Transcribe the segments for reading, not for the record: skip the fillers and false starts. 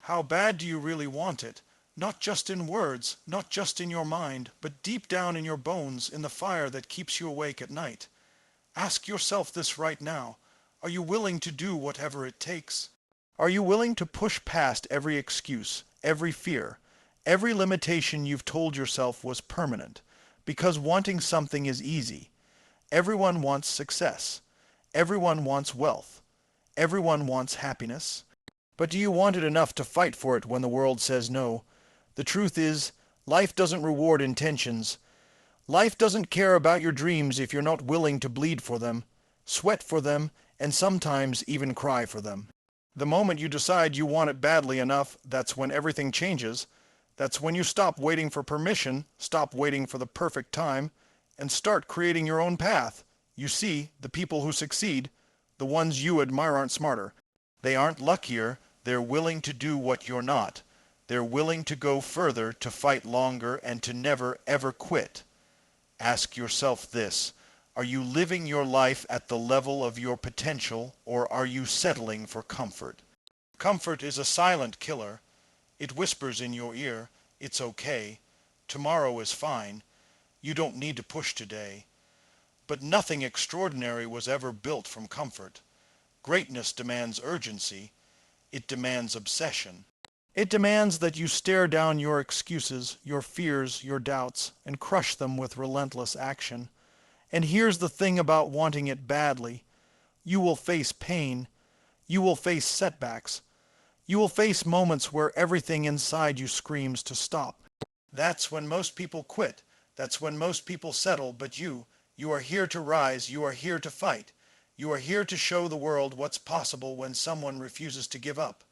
How bad do you really want it? Not just in words, not just in your mind, but deep down in your bones, in the fire that keeps you awake at night. Ask yourself this right now. Are you willing to do whatever it takes? Are you willing to push past every excuse, every fear, every limitation you've told yourself was permanent? Because wanting something is easy. Everyone wants success. Everyone wants wealth. Everyone wants happiness. But do you want it enough to fight for it when the world says no? The truth is, life doesn't reward intentions. Life doesn't care about your dreams if you're not willing to bleed for them, sweat for them, and sometimes even cry for them. The moment you decide you want it badly enough, that's when everything changes. That's when you stop waiting for permission, stop waiting for the perfect time, and start creating your own path. You see, the people who succeed, the ones you admire, aren't smarter. They aren't luckier. They're willing to do what you're not. They're willing to go further, to fight longer, and to never, ever quit. Ask yourself this. Are you living your life at the level of your potential, or are you settling for comfort? Comfort is a silent killer. It whispers in your ear, it's okay. Tomorrow is fine. You don't need to push today. But nothing extraordinary was ever built from comfort. Greatness demands urgency. It demands obsession. It demands that you stare down your excuses, your fears, your doubts, and crush them with relentless action. And here's the thing about wanting it badly. You will face pain. You will face setbacks. You will face moments where everything inside you screams to stop. That's when most people quit. That's when most people settle. But you are here to rise. You are here to fight. You are here to show the world what's possible when someone refuses to give up.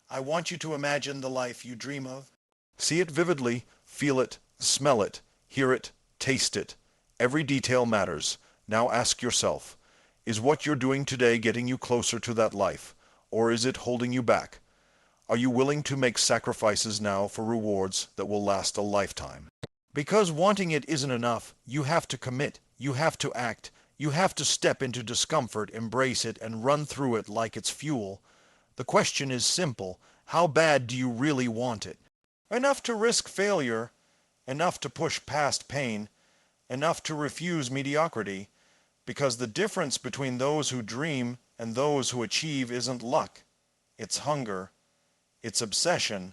I want you to imagine the life you dream of. See it vividly, feel it, smell it, hear it, taste it. Every detail matters. Now ask yourself, is what you're doing today getting you closer to that life, or is it holding you back? Are you willing to make sacrifices now for rewards that will last a lifetime? Because wanting it isn't enough, you have to commit, you have to act, you have to step into discomfort, embrace it, and run through it like it's fuel. The question is simple. How bad do you really want it? Enough to risk failure, enough to push past pain, enough to refuse mediocrity, because the difference between those who dream and those who achieve isn't luck. It's hunger. It's obsession.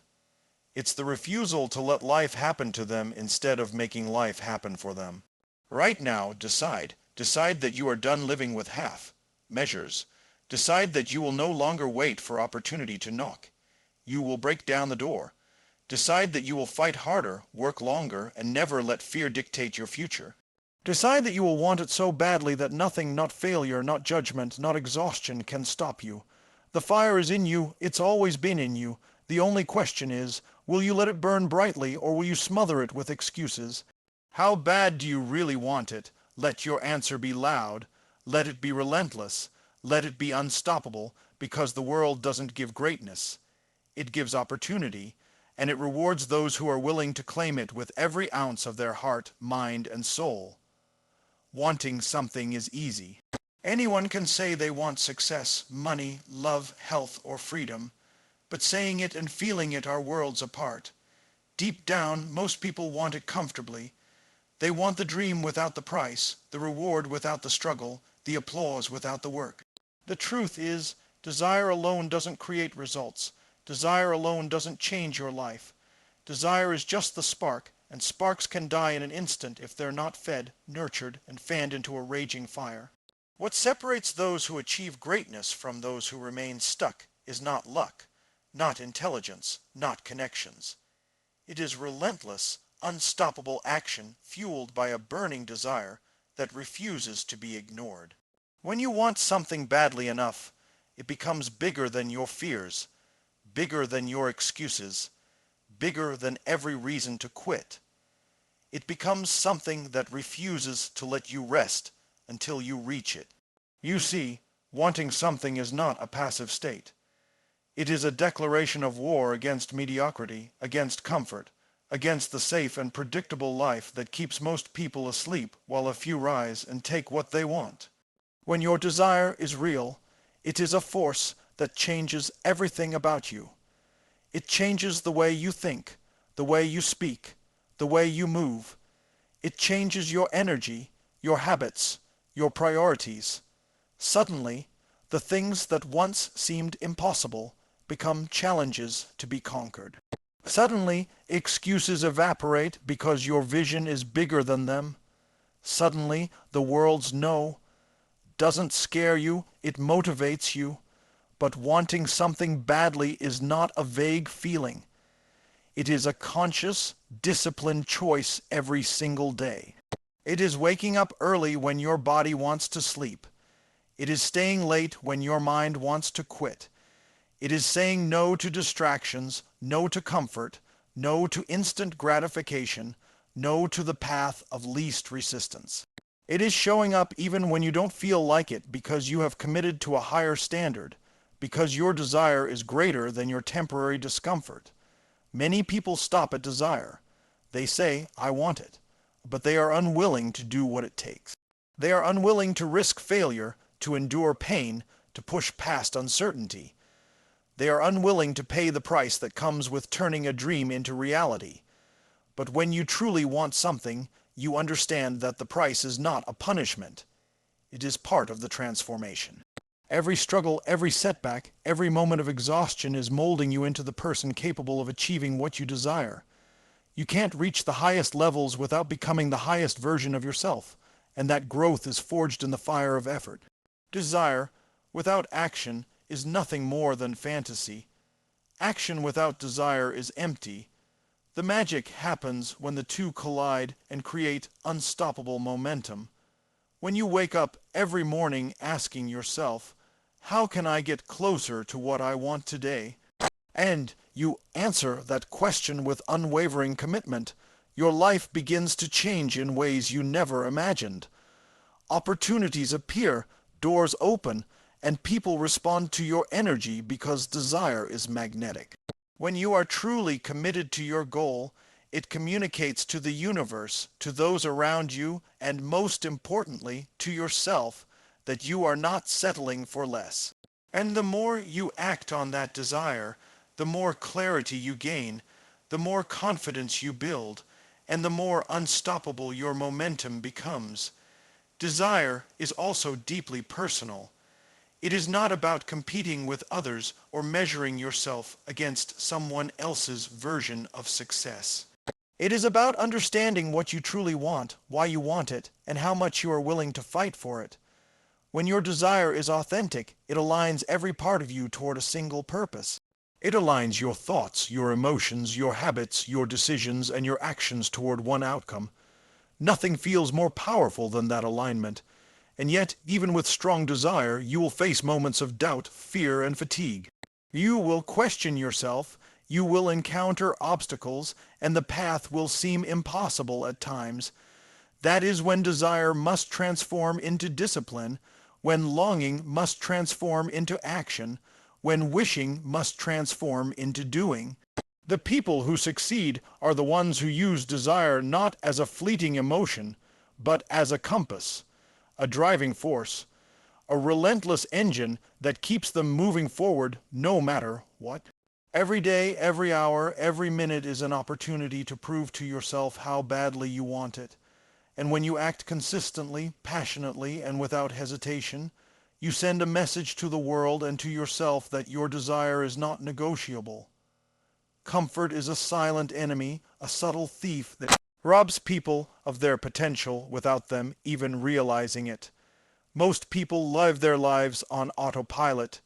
It's the refusal to let life happen to them instead of making life happen for them. Right now, decide. Decide that you are done living with half measures. Decide that you will no longer wait for opportunity to knock. You will break down the door. Decide that you will fight harder, work longer, and never let fear dictate your future. Decide that you will want it so badly that nothing, not failure, not judgment, not exhaustion can stop you. The fire is in you. It's always been in you. The only question is, will you let it burn brightly, or will you smother it with excuses? How bad do you really want it? Let your answer be loud. Let it be relentless. Let it be unstoppable, because the world doesn't give greatness. It gives opportunity, and it rewards those who are willing to claim it with every ounce of their heart, mind, and soul. Wanting something is easy. Anyone can say they want success, money, love, health, or freedom, but saying it and feeling it are worlds apart. Deep down, most people want it comfortably. They want the dream without the price, the reward without the struggle, the applause without the work. The truth is, desire alone doesn't create results. Desire alone doesn't change your life. Desire is just the spark, and sparks can die in an instant if they're not fed, nurtured, and fanned into a raging fire. What separates those who achieve greatness from those who remain stuck is not luck, not intelligence, not connections. It is relentless, unstoppable action fueled by a burning desire that refuses to be ignored. When you want something badly enough, it becomes bigger than your fears, bigger than your excuses, bigger than every reason to quit. It becomes something that refuses to let you rest until you reach it. You see, wanting something is not a passive state. It is a declaration of war against mediocrity, against comfort, against the safe and predictable life that keeps most people asleep while a few rise and take what they want. When your desire is real, it is a force that changes everything about you. It changes the way you think, the way you speak, the way you move. It changes your energy, your habits, your priorities. Suddenly, the things that once seemed impossible become challenges to be conquered. Suddenly, excuses evaporate because your vision is bigger than them. Suddenly, the world's no doesn't scare you, it motivates you. But wanting something badly is not a vague feeling. It is a conscious, disciplined choice every single day. It is waking up early when your body wants to sleep. It is staying late when your mind wants to quit. It is saying no to distractions, no to comfort, no to instant gratification, no to the path of least resistance. It is showing up even when you don't feel like it because you have committed to a higher standard, because your desire is greater than your temporary discomfort. Many people stop at desire. They say, I want it, but they are unwilling to do what it takes. They are unwilling to risk failure, to endure pain, to push past uncertainty. They are unwilling to pay the price that comes with turning a dream into reality. But when you truly want something, you understand that the price is not a punishment. It is part of the transformation. Every struggle, every setback, every moment of exhaustion is molding you into the person capable of achieving what you desire. You can't reach the highest levels without becoming the highest version of yourself, and that growth is forged in the fire of effort. Desire, without action, is nothing more than fantasy. Action without desire is empty. The magic happens when the two collide and create unstoppable momentum. When you wake up every morning asking yourself, how can I get closer to what I want today? And you answer that question with unwavering commitment, your life begins to change in ways you never imagined. Opportunities appear, doors open, and people respond to your energy because desire is magnetic. When you are truly committed to your goal, it communicates to the universe, to those around you, and most importantly, to yourself, that you are not settling for less. And the more you act on that desire, the more clarity you gain, the more confidence you build, and the more unstoppable your momentum becomes. Desire is also deeply personal. It is not about competing with others or measuring yourself against someone else's version of success. It is about understanding what you truly want, why you want it, and how much you are willing to fight for it. When your desire is authentic, it aligns every part of you toward a single purpose. It aligns your thoughts, your emotions, your habits, your decisions, and your actions toward one outcome. Nothing feels more powerful than that alignment. And yet, even with strong desire, you will face moments of doubt, fear, and fatigue. You will question yourself, you will encounter obstacles, and the path will seem impossible at times. That is when desire must transform into discipline, when longing must transform into action, when wishing must transform into doing. The people who succeed are the ones who use desire not as a fleeting emotion, but as a compass, a driving force, a relentless engine that keeps them moving forward no matter what. Every day, every hour, every minute is an opportunity to prove to yourself how badly you want it. And when you act consistently, passionately, and without hesitation, you send a message to the world and to yourself that your desire is not negotiable. Comfort is a silent enemy, a subtle thief that robs people of their potential without them even realizing it. Most people live their lives on autopilot,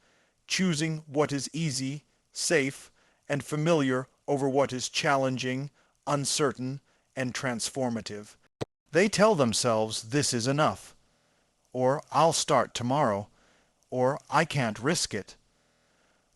choosing what is easy, safe, and familiar over what is challenging, uncertain, and transformative. They tell themselves this is enough, or I'll start tomorrow, or I can't risk it.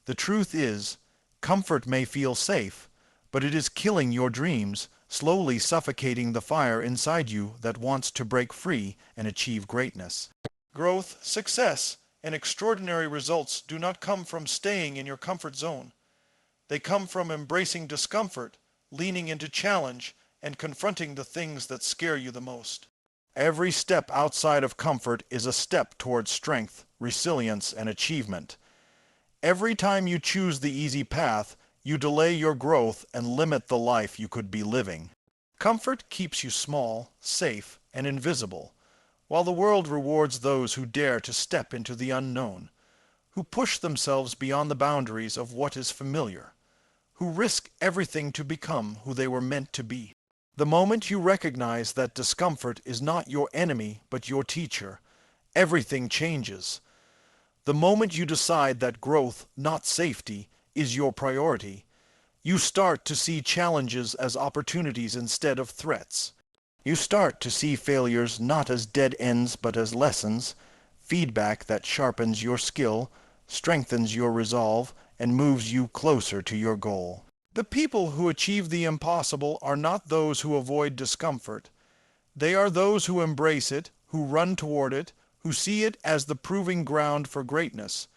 The truth is, comfort may feel safe, but it is killing your dreams, slowly suffocating the fire inside you that wants to break free and achieve greatness. Growth, success, and extraordinary results do not come from staying in your comfort zone. They come from embracing discomfort, leaning into challenge, and confronting the things that scare you the most. Every step outside of comfort is a step towards strength, resilience, and achievement. Every time you choose the easy path, You delay your growth and limit the life you could be living. Comfort keeps you small, safe, and invisible, while the world rewards those who dare to step into the unknown, who push themselves beyond the boundaries of what is familiar, who risk everything to become who they were meant to be. The moment you recognize that discomfort is not your enemy but your teacher, everything changes. The moment you decide that growth, not safety, is your priority, you start to see challenges as opportunities instead of threats. You start to see failures not as dead ends but as lessons, feedback that sharpens your skill, strengthens your resolve, and moves you closer to your goal. The people who achieve the impossible are not those who avoid discomfort. They are those who embrace it, who run toward it, who see it as the proving ground for greatness.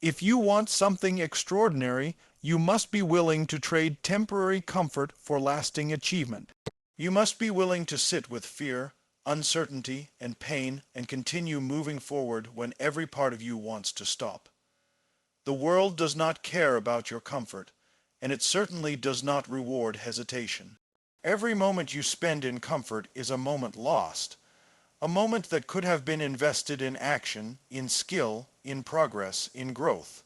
If you want something extraordinary, you must be willing to trade temporary comfort for lasting achievement. You must be willing to sit with fear, uncertainty, and pain and continue moving forward when every part of you wants to stop. The world does not care about your comfort, and it certainly does not reward hesitation. Every moment you spend in comfort is a moment lost, a moment that could have been invested in action, in skill, in progress, in growth.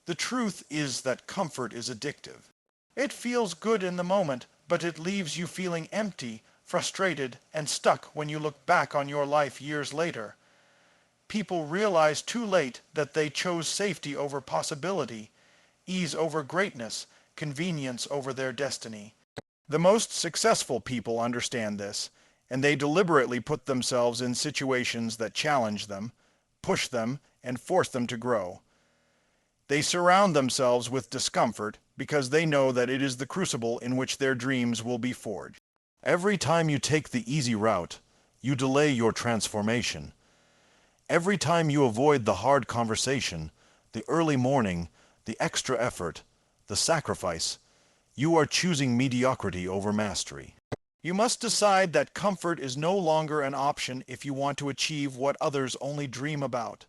The truth is that comfort is addictive. It feels good in the moment, but it leaves you feeling empty, frustrated, and stuck when you look back on your life years later. People realize too late that they chose safety over possibility, ease over greatness, convenience over their destiny. The most successful people understand this, and they deliberately put themselves in situations that challenge them, push them, and force them to grow. They surround themselves with discomfort because they know that it is the crucible in which their dreams will be forged. Every time you take the easy route, you delay your transformation. Every time you avoid the hard conversation, the early morning, the extra effort, the sacrifice, you are choosing mediocrity over mastery. You must decide that comfort is no longer an option if you want to achieve what others only dream about.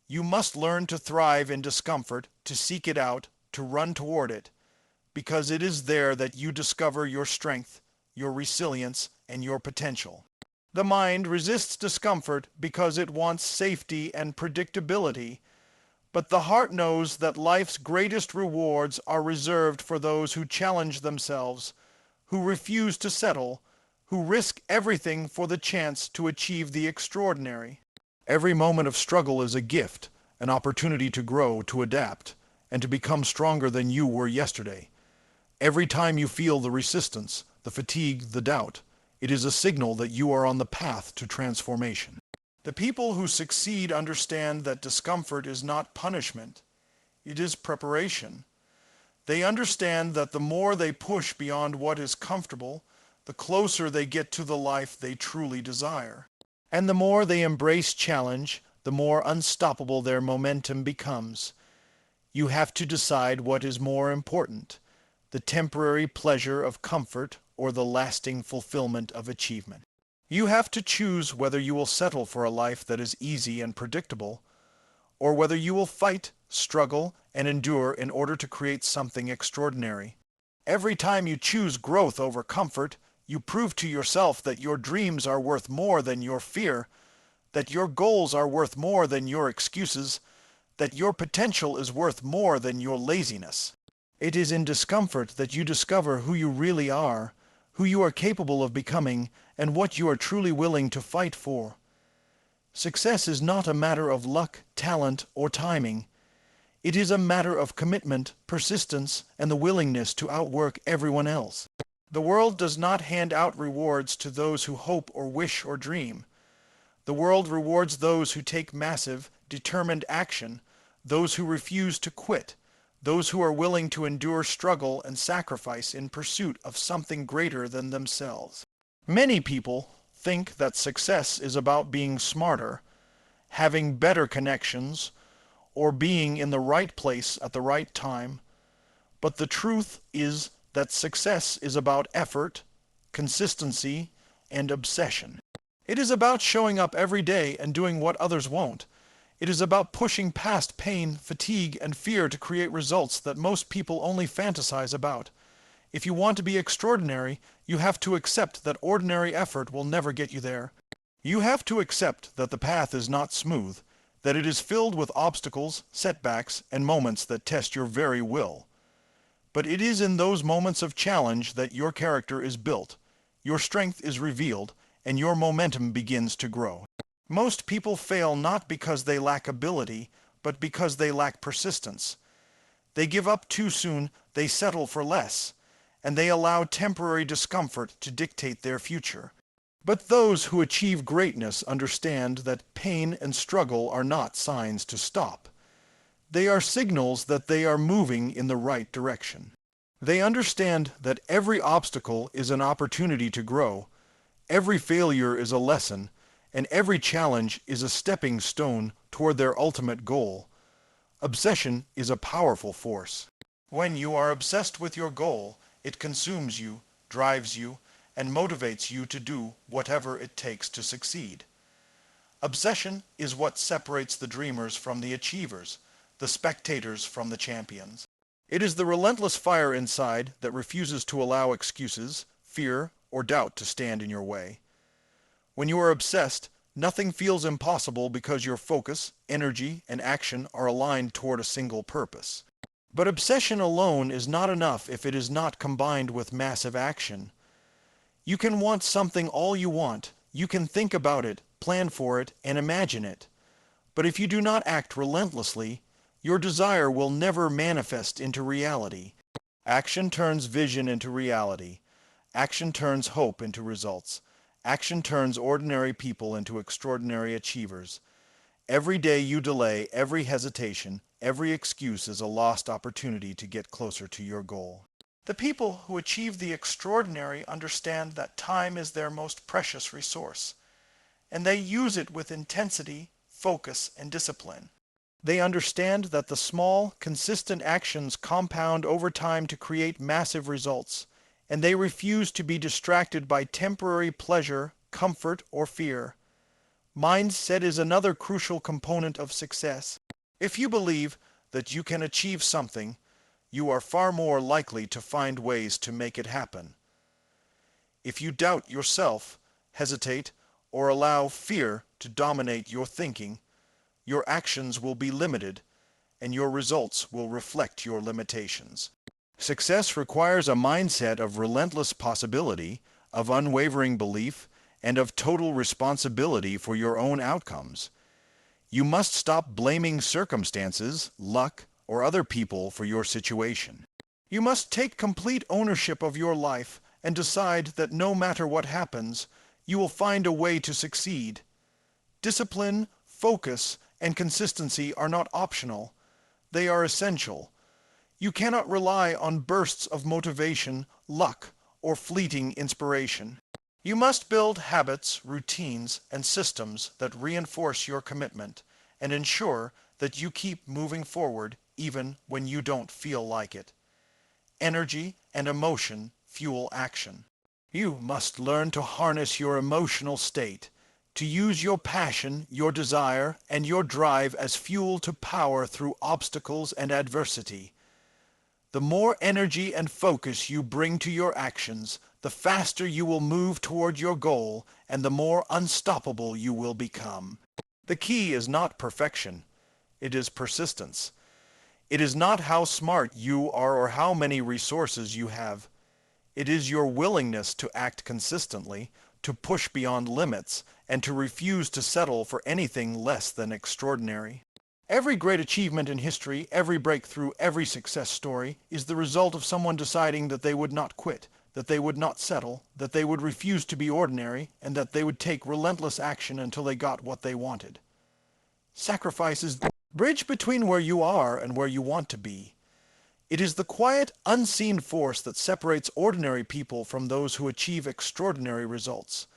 You must learn to thrive in discomfort, to seek it out, to run toward it, because it is there that you discover your strength, your resilience, and your potential. The mind resists discomfort because it wants safety and predictability, but the heart knows that life's greatest rewards are reserved for those who challenge themselves, who refuse to settle, who risk everything for the chance to achieve the extraordinary. Every moment of struggle is a gift, an opportunity to grow, to adapt, and to become stronger than you were yesterday. Every time you feel the resistance, the fatigue, the doubt, it is a signal that you are on the path to transformation. The people who succeed understand that discomfort is not punishment, it is preparation. They understand that the more they push beyond what is comfortable, the closer they get to the life they truly desire. And the more they embrace challenge, the more unstoppable their momentum becomes. You have to decide what is more important, the temporary pleasure of comfort or the lasting fulfillment of achievement. You have to choose whether you will settle for a life that is easy and predictable, or whether you will fight, struggle, and endure in order to create something extraordinary. Every time you choose growth over comfort, you prove to yourself that your dreams are worth more than your fear, that your goals are worth more than your excuses, that your potential is worth more than your laziness. It is in discomfort that you discover who you really are, who you are capable of becoming, and what you are truly willing to fight for. Success is not a matter of luck, talent, or timing. It is a matter of commitment, persistence, and the willingness to outwork everyone else. The world does not hand out rewards to those who hope or wish or dream. The world rewards those who take massive, determined action, those who refuse to quit, those who are willing to endure struggle and sacrifice in pursuit of something greater than themselves. Many people think that success is about being smarter, having better connections, or being in the right place at the right time, but the truth is that success is about effort, consistency, and obsession. It is about showing up every day and doing what others won't. It is about pushing past pain, fatigue, and fear to create results that most people only fantasize about. If you want to be extraordinary, you have to accept that ordinary effort will never get you there. You have to accept that the path is not smooth, that it is filled with obstacles, setbacks, and moments that test your very will. But it is in those moments of challenge that your character is built, your strength is revealed, and your momentum begins to grow. Most people fail not because they lack ability, but because they lack persistence. They give up too soon, they settle for less, and they allow temporary discomfort to dictate their future. But those who achieve greatness understand that pain and struggle are not signs to stop. They are signals that they are moving in the right direction. They understand that every obstacle is an opportunity to grow, every failure is a lesson, and every challenge is a stepping stone toward their ultimate goal. Obsession is a powerful force. When you are obsessed with your goal, it consumes you, drives you, and motivates you to do whatever it takes to succeed. Obsession is what separates the dreamers from the achievers, the spectators from the champions. It is the relentless fire inside that refuses to allow excuses, fear, or doubt to stand in your way. When you are obsessed, nothing feels impossible because your focus, energy, and action are aligned toward a single purpose. But obsession alone is not enough if it is not combined with massive action. You can want something all you want, you can think about it, plan for it, and imagine it. But if you do not act relentlessly, your desire will never manifest into reality. Action turns vision into reality. Action turns hope into results. Action turns ordinary people into extraordinary achievers. Every day you delay, every hesitation, every excuse is a lost opportunity to get closer to your goal. The people who achieve the extraordinary understand that time is their most precious resource, and they use it with intensity, focus, and discipline. They understand that the small, consistent actions compound over time to create massive results, and they refuse to be distracted by temporary pleasure, comfort, or fear. Mindset is another crucial component of success. If you believe that you can achieve something, you are far more likely to find ways to make it happen. If you doubt yourself, hesitate, or allow fear to dominate your thinking, your actions will be limited, and your results will reflect your limitations. Success requires a mindset of relentless possibility, of unwavering belief, and of total responsibility for your own outcomes. You must stop blaming circumstances, luck, or other people for your situation. You must take complete ownership of your life and decide that no matter what happens, you will find a way to succeed. Discipline, focus, and consistency are not optional. They are essential. You cannot rely on bursts of motivation, luck, or fleeting inspiration. You must build habits, routines, and systems that reinforce your commitment and ensure that you keep moving forward even when you don't feel like it. Energy and emotion fuel action. You must learn to harness your emotional state, to use your passion, your desire, and your drive as fuel to power through obstacles and adversity. The more energy and focus you bring to your actions, the faster you will move toward your goal, and the more unstoppable you will become. The key is not perfection. It is persistence. It is not how smart you are or how many resources you have. It is your willingness to act consistently, to push beyond limits, and to refuse to settle for anything less than extraordinary. Every great achievement in history, every breakthrough, every success story is the result of someone deciding that they would not quit, that they would not settle, that they would refuse to be ordinary, and that they would take relentless action until they got what they wanted. Sacrifice is the bridge between where you are and where you want to be. It is the quiet, unseen force that separates ordinary people from those who achieve extraordinary results.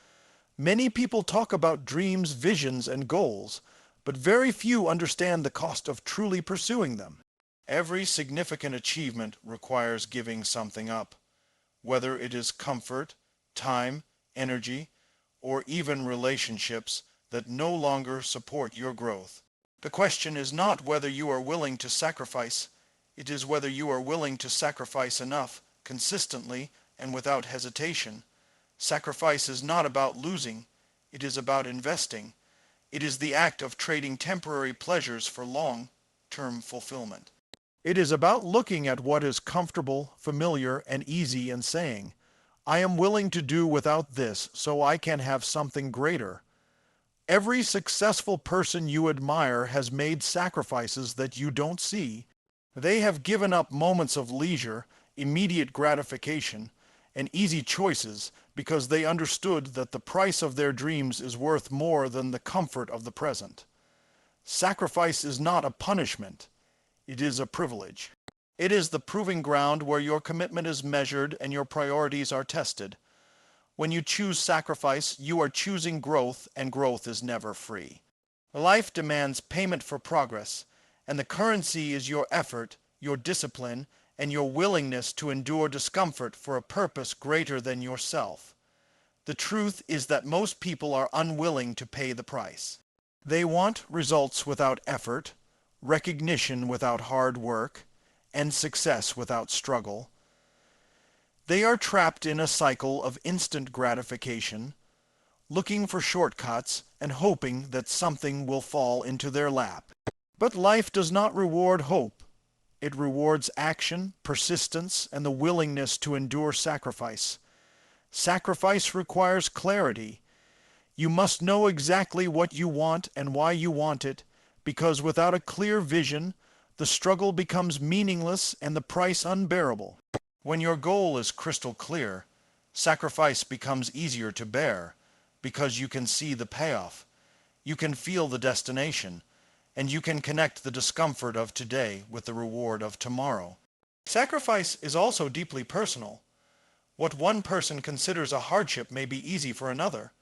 Many people talk about dreams, visions, and goals, but very few understand the cost of truly pursuing them. Every significant achievement requires giving something up, whether it is comfort, time, energy, or even relationships that no longer support your growth. The question is not whether you are willing to sacrifice, it is whether you are willing to sacrifice enough, consistently, and without hesitation. Sacrifice is not about losing, it is about investing. It is the act of trading temporary pleasures for long-term fulfillment. It is about looking at what is comfortable, familiar, and easy and saying, I am willing to do without this so I can have something greater. Every successful person you admire has made sacrifices that you don't see. They have given up moments of leisure, immediate gratification, and easy choices because they understood that the price of their dreams is worth more than the comfort of the present. Sacrifice is not a punishment. It is a privilege. It is the proving ground where your commitment is measured and your priorities are tested. When you choose sacrifice, you are choosing growth, and growth is never free. Life demands payment for progress, and the currency is your effort, your discipline, and your willingness to endure discomfort for a purpose greater than yourself. The truth is that most people are unwilling to pay the price. They want results without effort, recognition without hard work, and success without struggle. They are trapped in a cycle of instant gratification, looking for shortcuts and hoping that something will fall into their lap. But life does not reward hope. It rewards action, persistence, and the willingness to endure sacrifice. Sacrifice requires clarity. You must know exactly what you want and why you want it, because without a clear vision, the struggle becomes meaningless and the price unbearable. When your goal is crystal clear, sacrifice becomes easier to bear because you can see the payoff, you can feel the destination, and you can connect the discomfort of today with the reward of tomorrow. Sacrifice is also deeply personal. What one person considers a hardship may be easy for another.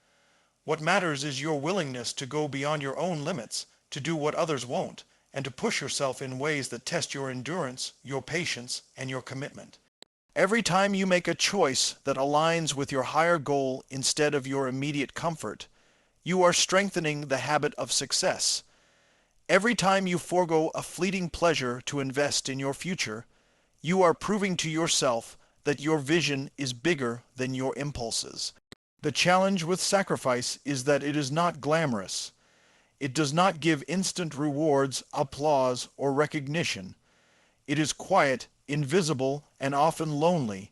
What matters is your willingness to go beyond your own limits, to do what others won't, and to push yourself in ways that test your endurance, your patience, and your commitment. Every time you make a choice that aligns with your higher goal instead of your immediate comfort, you are strengthening the habit of success. Every time you forego a fleeting pleasure to invest in your future, you are proving to yourself that your vision is bigger than your impulses. The challenge with sacrifice is that it is not glamorous. It does not give instant rewards, applause, or recognition. It is quiet, invisible, and often lonely.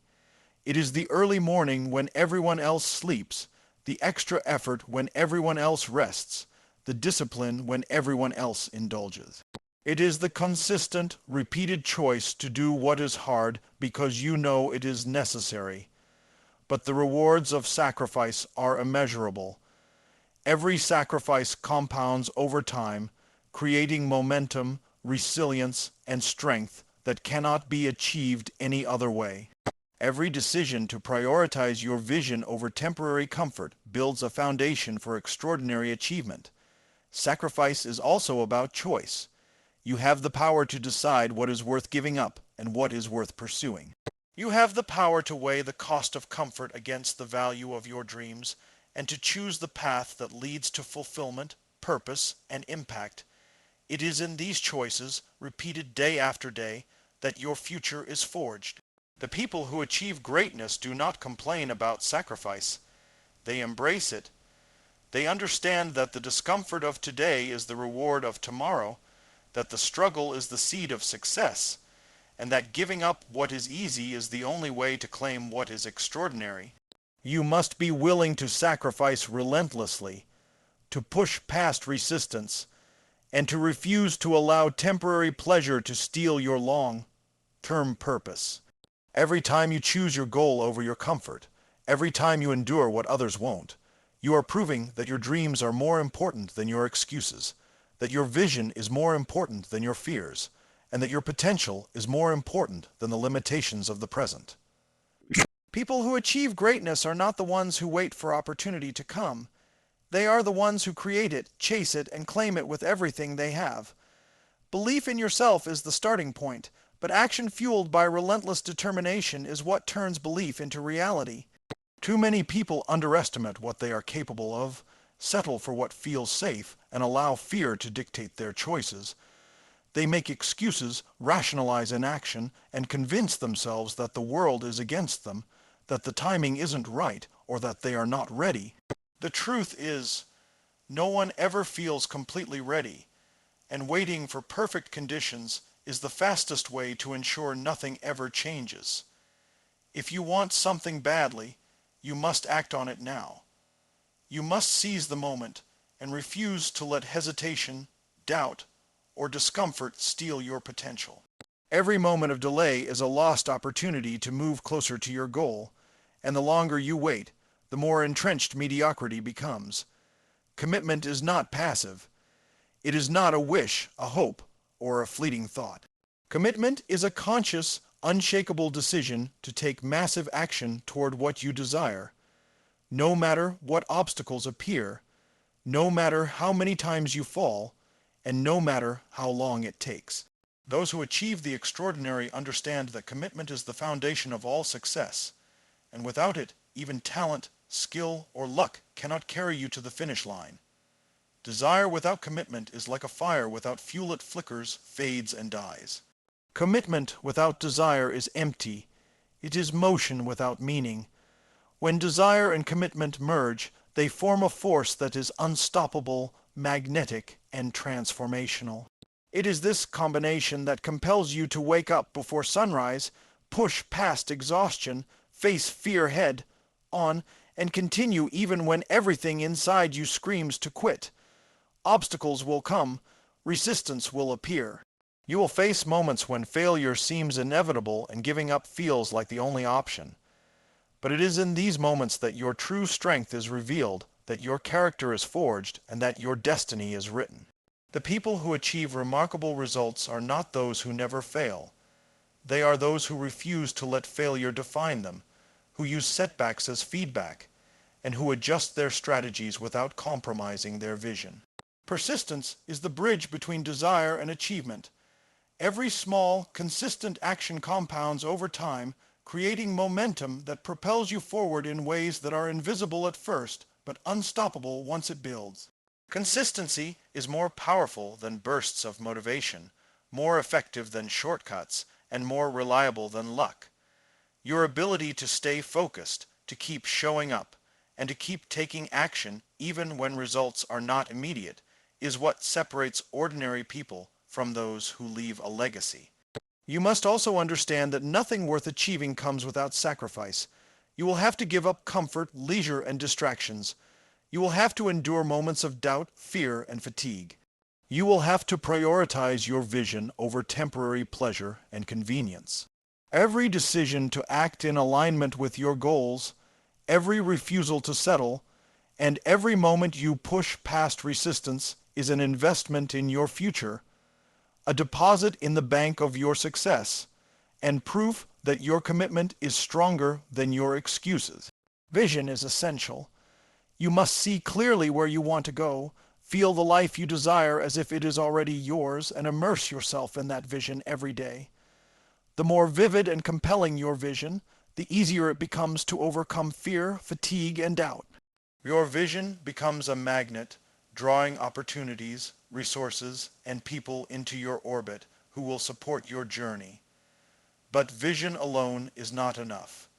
It is the early morning when everyone else sleeps, the extra effort when everyone else rests, the discipline when everyone else indulges. It is the consistent, repeated choice to do what is hard because you know it is necessary. But the rewards of sacrifice are immeasurable. Every sacrifice compounds over time, creating momentum, resilience, and strength that cannot be achieved any other way. Every decision to prioritize your vision over temporary comfort builds a foundation for extraordinary achievement. Sacrifice is also about choice. You have the power to decide what is worth giving up and what is worth pursuing. You have the power to weigh the cost of comfort against the value of your dreams and to choose the path that leads to fulfillment, purpose, and impact. It is in these choices, repeated day after day, that your future is forged. The people who achieve greatness do not complain about sacrifice. They embrace it. They understand that the discomfort of today is the reward of tomorrow, that the struggle is the seed of success, and that giving up what is easy is the only way to claim what is extraordinary. You must be willing to sacrifice relentlessly, to push past resistance, and to refuse to allow temporary pleasure to steal your long-term purpose. Every time you choose your goal over your comfort, every time you endure what others won't, you are proving that your dreams are more important than your excuses, that your vision is more important than your fears, and that your potential is more important than the limitations of the present. People who achieve greatness are not the ones who wait for opportunity to come. They are the ones who create it, chase it, and claim it with everything they have. Belief in yourself is the starting point, but action fueled by relentless determination is what turns belief into reality. Too many people underestimate what they are capable of. settle for what feels safe, and allow fear to dictate their choices. They make excuses, rationalize inaction, and convince themselves that the world is against them, that the timing isn't right, or that they are not ready. The truth is, no one ever feels completely ready, and waiting for perfect conditions is the fastest way to ensure nothing ever changes. If you want something badly, you must act on it now. You must seize the moment and refuse to let hesitation, doubt, or discomfort steal your potential. Every moment of delay is a lost opportunity to move closer to your goal, and the longer you wait, the more entrenched mediocrity becomes. Commitment is not passive. It is not a wish, a hope, or a fleeting thought. Commitment is a conscious, unshakable decision to take massive action toward what you desire. No matter what obstacles appear, no matter how many times you fall, and no matter how long it takes. Those who achieve the extraordinary understand that commitment is the foundation of all success, and without it, even talent, skill, or luck cannot carry you to the finish line. Desire without commitment is like a fire without fuel. It flickers, fades, and dies. Commitment without desire is empty. It is motion without meaning. When desire and commitment merge, they form a force that is unstoppable, magnetic, and transformational. It is this combination that compels you to wake up before sunrise, push past exhaustion, face fear head on, and continue even when everything inside you screams to quit. Obstacles will come, resistance will appear. You will face moments when failure seems inevitable and giving up feels like the only option. But it is in these moments that your true strength is revealed, that your character is forged, and that your destiny is written. The people who achieve remarkable results are not those who never fail. They are those who refuse to let failure define them, who use setbacks as feedback, and who adjust their strategies without compromising their vision. Persistence is the bridge between desire and achievement. Every small, consistent action compounds over time, creating momentum that propels you forward in ways that are invisible at first, but unstoppable once it builds. Consistency is more powerful than bursts of motivation, more effective than shortcuts, and more reliable than luck. Your ability to stay focused, to keep showing up, and to keep taking action even when results are not immediate, is what separates ordinary people from those who leave a legacy. You must also understand that nothing worth achieving comes without sacrifice. You will have to give up comfort, leisure, and distractions. You will have to endure moments of doubt, fear, and fatigue. You will have to prioritize your vision over temporary pleasure and convenience. Every decision to act in alignment with your goals, every refusal to settle, and every moment you push past resistance is an investment in your future, a deposit in the bank of your success, and proof that your commitment is stronger than your excuses. Vision is essential. You must see clearly where you want to go, feel the life you desire as if it is already yours, and immerse yourself in that vision every day. The more vivid and compelling your vision, the easier it becomes to overcome fear, fatigue, and doubt. Your vision becomes a magnet, drawing opportunities, resources, and people into your orbit who will support your journey. But vision alone is not enough.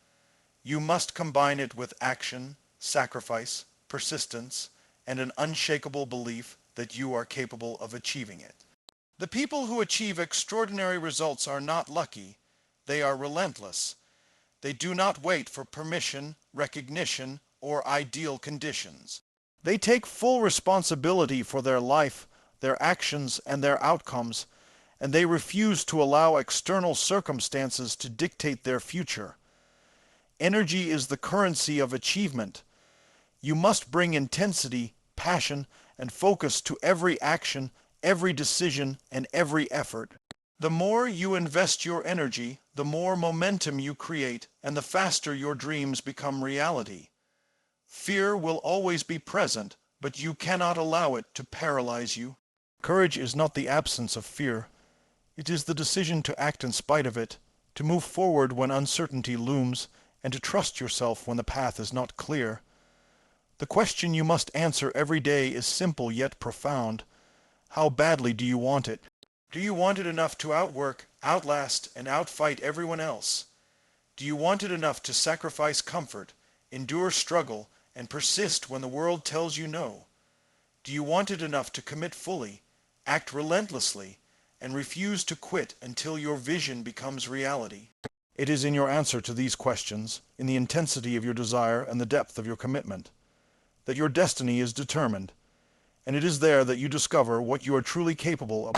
You must combine it with action, sacrifice, persistence, and an unshakable belief that you are capable of achieving it. The people who achieve extraordinary results are not lucky. They are relentless. They do not wait for permission, recognition, or ideal conditions. They take full responsibility for their life, their actions, and their outcomes, and they refuse to allow external circumstances to dictate their future. Energy is the currency of achievement. You must bring intensity, passion, and focus to every action, every decision, and every effort. The more you invest your energy, the more momentum you create, and the faster your dreams become reality. Fear will always be present, but you cannot allow it to paralyze you. Courage is not the absence of fear. It is the decision to act in spite of it, to move forward when uncertainty looms, and to trust yourself when the path is not clear. The question you must answer every day is simple yet profound. How badly do you want it? Do you want it enough to outwork, outlast, and outfight everyone else? Do you want it enough to sacrifice comfort, endure struggle, and persist when the world tells you no? Do you want it enough to commit fully, act relentlessly, and refuse to quit until your vision becomes reality? It is in your answer to these questions, in the intensity of your desire and the depth of your commitment, that your destiny is determined, and it is there that you discover what you are truly capable of.